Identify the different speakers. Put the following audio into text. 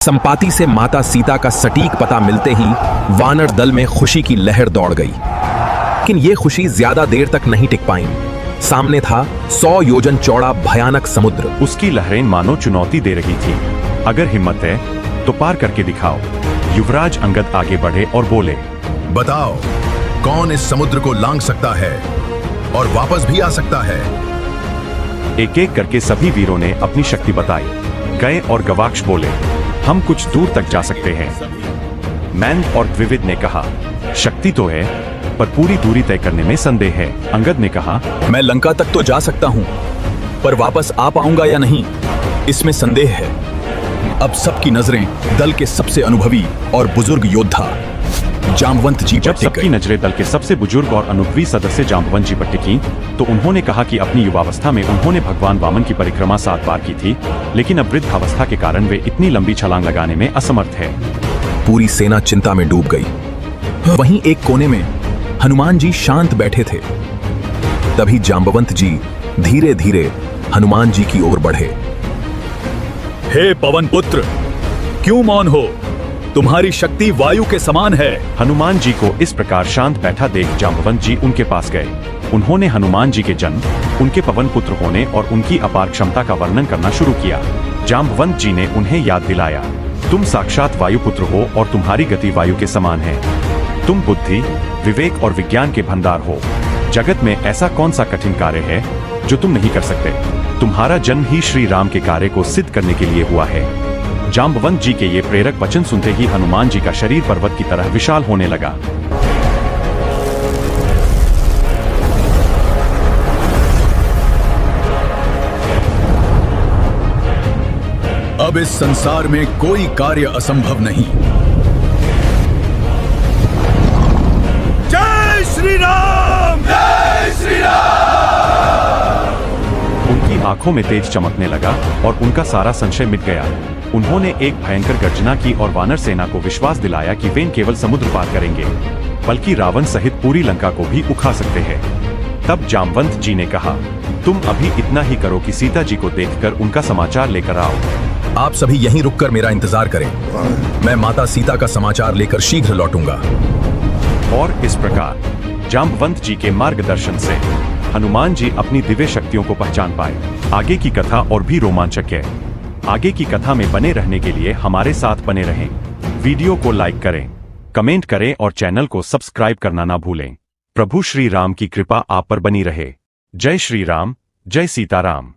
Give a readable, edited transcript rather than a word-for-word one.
Speaker 1: संपाति से माता सीता का सटीक पता मिलते ही वानर दल में खुशी की लहर दौड़ गई। लेकिन ये खुशी ज्यादा देर तक नहीं टिक पाई। सामने था 100 योजन चौड़ा भयानक समुद्र।
Speaker 2: उसकी लहरें मानो चुनौती दे रही थी। अगर हिम्मत है तो पार करके दिखाओ। युवराज अंगद आगे बढ़े और बोले,
Speaker 3: बताओ कौन इस समुद्र को लांघ सकता है और वापस भी आ सकता है।
Speaker 2: एक एक करके सभी वीरों ने अपनी शक्ति बताई। गए और गवाक्ष बोले, हम कुछ दूर तक जा सकते हैं। मैन और द्विविद ने कहा, शक्ति तो है पर पूरी दूरी तय करने में संदेह है। अंगद ने कहा,
Speaker 1: मैं लंका तक तो जा सकता हूं, पर वापस आ पाऊंगा या नहीं इसमें संदेह है। अब सबकी नजरें दल के सबसे अनुभवी और बुजुर्ग योद्धा जांबवंत जी
Speaker 2: जब सबकी नजरें दल के सबसे बुजुर्ग और अनुभवी सदस्य जांबवंत जी पर टिकी तो उन्होंने कहा कि अपनी युवावस्था में उन्होंने भगवान वामन की परिक्रमा 7 बार की थी, लेकिन अब वृद्धावस्था के कारण वे इतनी लंबी छलांग लगाने में असमर्थ है।
Speaker 1: पूरी सेना चिंता में डूब गई। वहीं एक कोने में हनुमान जी शांत बैठे थे। तभी जांबवंत जी धीरे धीरे हनुमान जी की ओर बढ़े। हे पवन पुत्र, क्यों मौन हो? तुम्हारी शक्ति वायु के समान है।
Speaker 2: हनुमान जी को इस प्रकार शांत बैठा देख जांबवंत जी उनके पास गए। उन्होंने हनुमान जी के जन्म, उनके पवन पुत्र होने और उनकी अपार क्षमता का वर्णन करना शुरू किया। जांबवंत जी ने उन्हें याद दिलाया, तुम साक्षात वायुपुत्र हो और तुम्हारी गति वायु के समान है। तुम बुद्धि, विवेक और विज्ञान के भंडार हो। जगत में ऐसा कौन सा कठिन कार्य है जो तुम नहीं कर सकते? तुम्हारा जन्म ही श्री राम के कार्य को सिद्ध करने के लिए हुआ है। जांबवंत जी के ये प्रेरक वचन सुनते ही हनुमान जी का शरीर पर्वत की तरह विशाल होने लगा।
Speaker 3: अब इस संसार में कोई कार्य असंभव नहीं।
Speaker 1: जय श्री राम!
Speaker 3: जय श्री राम!
Speaker 2: उनकी आंखों में तेज चमकने लगा और उनका सारा संशय मिट गया। उन्होंने एक भयंकर गर्जना की और वानर सेना को विश्वास दिलाया कि वे केवल समुद्र पार करेंगे, बल्कि रावण सहित पूरी लंका को भी उखा सकते हैं। तब जांबवंत जी ने कहा, तुम अभी इतना ही करो कि सीता जी को देखकर उनका समाचार लेकर आओ।
Speaker 1: आप सभी यहीं रुककर मेरा इंतजार करें। मैं माता सीता का समाचार लेकर शीघ्र लौटूंगा।
Speaker 2: और इस प्रकार जांबवंत जी के मार्गदर्शन से हनुमान जी अपनी दिव्य शक्तियों को पहचान पाए। आगे की कथा और भी रोमांचक है। आगे की कथा में बने रहने के लिए हमारे साथ बने रहें। वीडियो को लाइक करें, कमेंट करें और चैनल को सब्सक्राइब करना ना भूलें। प्रभु श्री राम की कृपा आप पर बनी रहे। जय श्री राम, जय सीताराम।